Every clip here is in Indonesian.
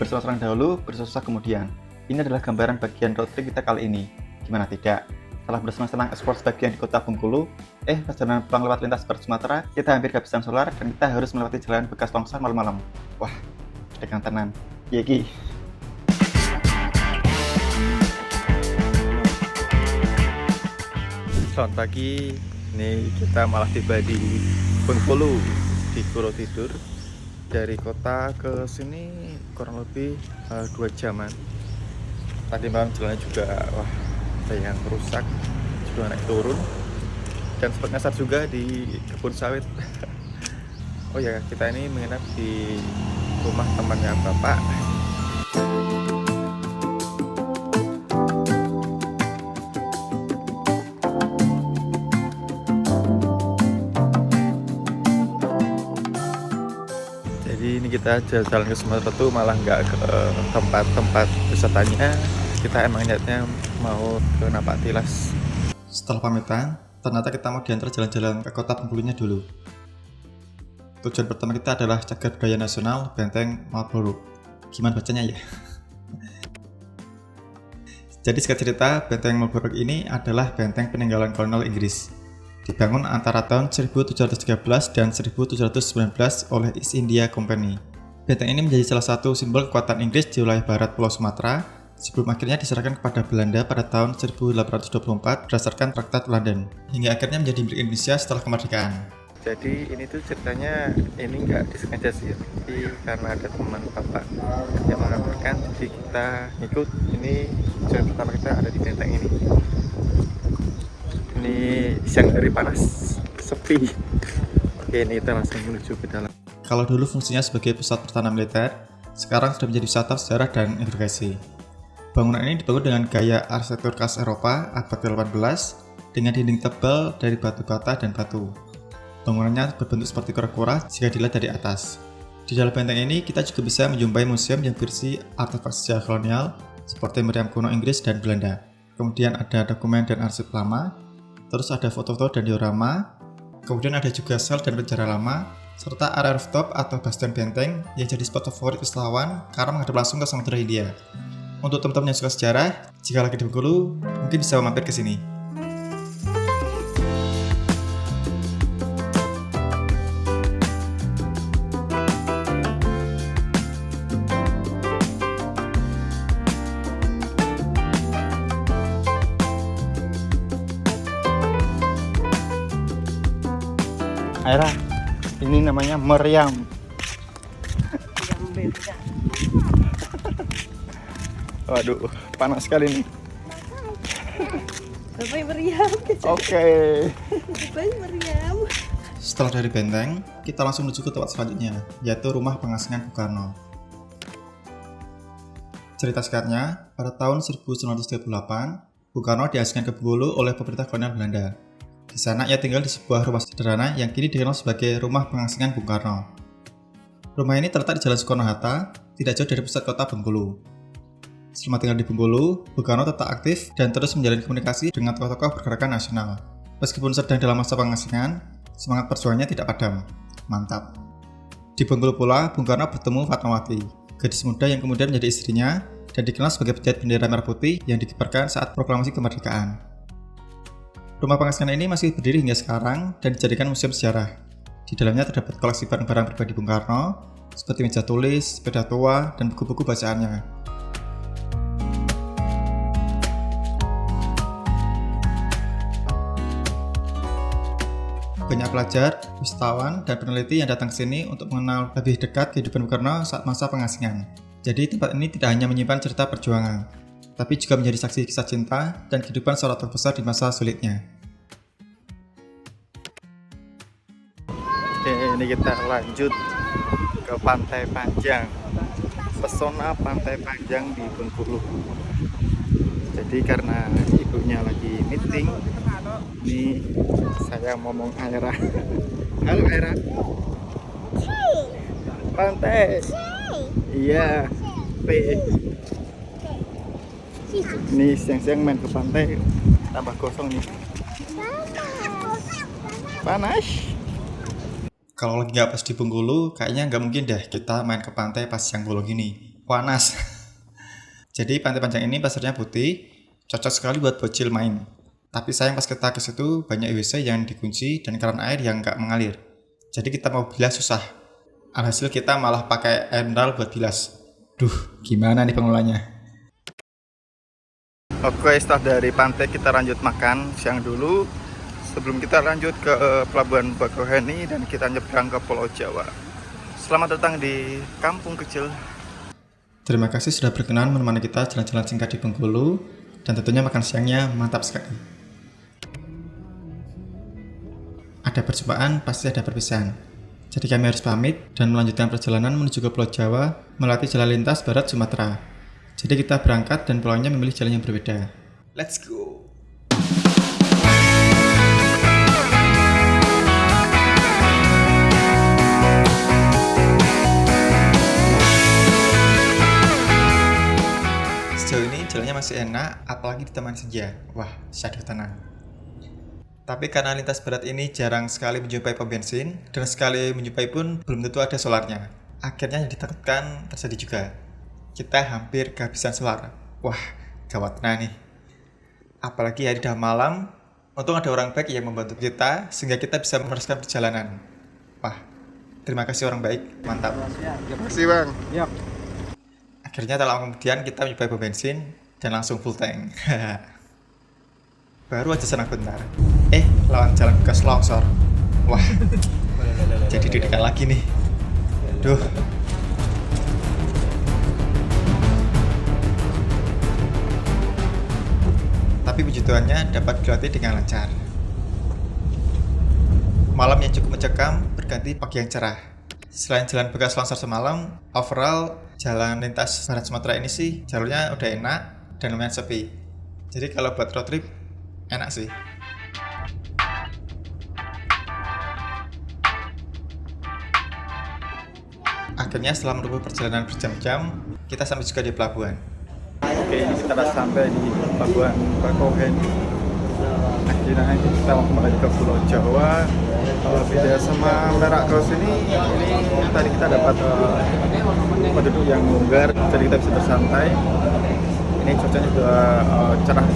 Bersuara terang dahulu, bersusah kemudian. Ini adalah gambaran bagian road trip kita kali ini. Gimana tidak? Setelah bersenang-senang eksplor sebagian di kota Bengkulu, perjalanan pulang lewat lintas Barat Sumatera, kita hampir kehabisan solar dan kita harus melewati jalan bekas longsor malam-malam. Wah, degang tenan. Iya ki. Selamat pagi. Ini kita malah tiba di Bengkulu, di Borobudur. Dari kota ke sini kurang lebih 2 jaman. Tadi malam jalannya juga ada yang rusak, juga naik turun, dan sempat nyasar juga di kebun sawit. Oh ya, kita ini menginap di rumah temannya bapak. Jadi ini kita jalan ke Sumatera tuh malah nggak ke tempat-tempat wisatanya. Kita emang niatnya mau ke Napaktilas. Setelah pamitan, ternyata kita mau diantar jalan-jalan ke kota Bengkulunya dulu. Tujuan pertama kita adalah Cagar Budaya Nasional Benteng Marlborough. Gimana bacanya ya? Jadi singkat cerita, Benteng Marlborough ini adalah benteng peninggalan kolonial Inggris. Dibangun antara tahun 1713 dan 1719 oleh East India Company. Benteng ini menjadi salah satu simbol kekuatan Inggris di wilayah barat Pulau Sumatera sebelum akhirnya diserahkan kepada Belanda pada tahun 1824 berdasarkan Traktat London, hingga akhirnya menjadi milik Indonesia setelah kemerdekaan. Jadi ini tuh ceritanya ini nggak disengaja sih, tapi karena ada teman bapak yang mengabarkan, jadi kita ikut. Ini tujuan pertama kita ada di benteng ini. Ini siang hari panas, sepi. Oke, ini kita langsung menuju ke dalam. Kalau dulu fungsinya sebagai pusat pertahanan militer, sekarang sudah menjadi wisata sejarah dan edukasi. Bangunan ini dibangun dengan gaya arsitektur khas Eropa abad ke-18 dengan dinding tebal dari batu bata dan batu. Bangunannya berbentuk seperti kura-kura jika dilihat dari atas. Di dalam benteng ini kita juga bisa menjumpai museum yang berisi artefak sejarah kolonial seperti meriam kuno Inggris dan Belanda. Kemudian ada dokumen dan arsip lama, terus ada foto-foto dan diorama, kemudian ada juga sel dan penjara lama, serta area rooftop atau bastion benteng yang jadi spot favorit wisatawan karena menghadap langsung ke Samudra Hindia. Untuk teman-teman yang suka sejarah, jika lagi di Bengkulu, mungkin bisa mampir ke sini. Aira, ini namanya meriam. Waduh, panas sekali nih. Bapak meriam. Oke. Bapak meriam. Setelah dari benteng, kita langsung menuju ke tempat selanjutnya, yaitu rumah pengasingan Bung Karno. Cerita singkatnya, pada tahun 1938, Bung Karno diasingkan ke Bengkulu oleh pemerintah kolonial Belanda. Di sana ia tinggal di sebuah rumah sederhana yang kini dikenal sebagai Rumah Pengasingan Bung Karno. Rumah ini terletak di Jalan Soekarno-Hatta, tidak jauh dari pusat kota Bengkulu. Selama tinggal di Bengkulu, Bung Karno tetap aktif dan terus menjalin komunikasi dengan tokoh-tokoh pergerakan nasional. Meskipun sedang dalam masa pengasingan, semangat perjuangannya tidak padam. Mantap. Di Bengkulu pula, Bung Karno bertemu Fatmawati, gadis muda yang kemudian menjadi istrinya dan dikenal sebagai penjahit bendera merah putih yang dikibarkan saat proklamasi kemerdekaan. Rumah pengasingan ini masih berdiri hingga sekarang dan dijadikan museum sejarah. Di dalamnya terdapat koleksi barang-barang pribadi Bung Karno, seperti meja tulis, sepeda tua, dan buku-buku bacaannya. Banyak pelajar, wisatawan, dan peneliti yang datang ke sini untuk mengenal lebih dekat kehidupan Bung Karno saat masa pengasingan. Jadi tempat ini tidak hanya menyimpan cerita perjuangan, tapi juga menjadi saksi kisah cinta dan kehidupan seorang tokoh besar di masa sulitnya. Oke, ini kita lanjut ke Pantai Panjang. Pesona Pantai Panjang di Bengkulu. Jadi karena ibunya lagi meeting, ini saya ngomong Aira. Halo Aira. Pantai. Iya. P. Ini siang-siang main ke pantai, tambah gosong nih. Panas. Kalau lagi nggak pas di Bengkulu, kayaknya nggak mungkin deh kita main ke pantai pas siang bolong gini. panas. Jadi Pantai Panjang ini pasirnya putih, cocok sekali buat bocil main. Tapi sayang pas kita ke situ banyak WC yang dikunci dan keran air yang nggak mengalir. Jadi kita mau bilas susah. Alhasil kita malah pakai air mineral buat bilas. Duh, gimana nih pengelolanya? Oke, setelah dari pantai kita lanjut makan siang dulu. Sebelum kita lanjut ke Pelabuhan Bakauheni dan kita nyebrang ke Pulau Jawa. Selamat datang di kampung kecil. Terima kasih sudah berkenan menemani kita jalan-jalan singkat di Bengkulu. Dan tentunya makan siangnya mantap sekali. Ada perjumpaan, pasti ada perpisahan. Jadi kami harus pamit dan melanjutkan perjalanan menuju ke Pulau Jawa melalui jalan lintas barat Sumatera. Jadi kita berangkat dan pulangnya memilih jalan yang berbeda. Let's go! Sejauh ini jalannya masih enak, apalagi di taman senja. Wah, syahdu tenan. Tapi karena lintas barat ini jarang sekali menjumpai pom bensin, dan sekali menjumpai pun belum tentu ada solarnya. Akhirnya yang ditakutkan terjadi juga. Kita hampir kehabisan solar. Wah, gawat nih. Apalagi hari dah malam, untung ada orang baik yang membantu kita sehingga kita bisa meneruskan perjalanan. Wah, terima kasih orang baik, mantap. Terima kasih bang. Yap. Akhirnya tak lama kemudian kita mencoba pom bensin dan langsung full tank. Baru aja senang bentar. Lawan jalan bekas longsor. Wah, jadi deg-degan lagi nih. Duh. Tapi puji Tuhannya dapat dilewati dengan lancar. Malam yang cukup mencekam berganti pagi yang cerah. Selain jalan bekas longsor semalam, overall jalan lintas barat Sumatera ini sih jalurnya udah enak dan lumayan sepi. Jadi kalau buat road trip enak sih. Akhirnya setelah menempuh perjalanan berjam-jam, kita sampai juga di pelabuhan. Oke, ini kita sudah sampai di Pelabuhan Bakauheni. Akhirnya kita mau kembali ke Pulau Jawa. Kalau beda sama Merak Cross ini tadi kita dapat penduduk yang longgar, jadi kita bisa bersantai. Ini cuacanya juga cerah,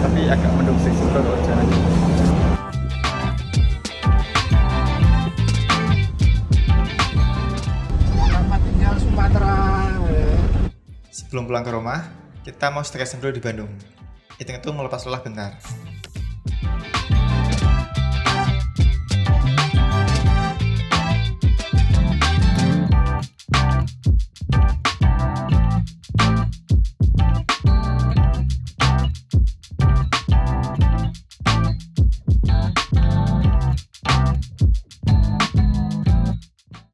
tapi agak mendung sih sebetulnya hujannya. Selamat tinggal Sumatera. Sebelum pulang ke rumah, kita mau staycation dulu di Bandung. Hitung-hitung melepas lelah bentar.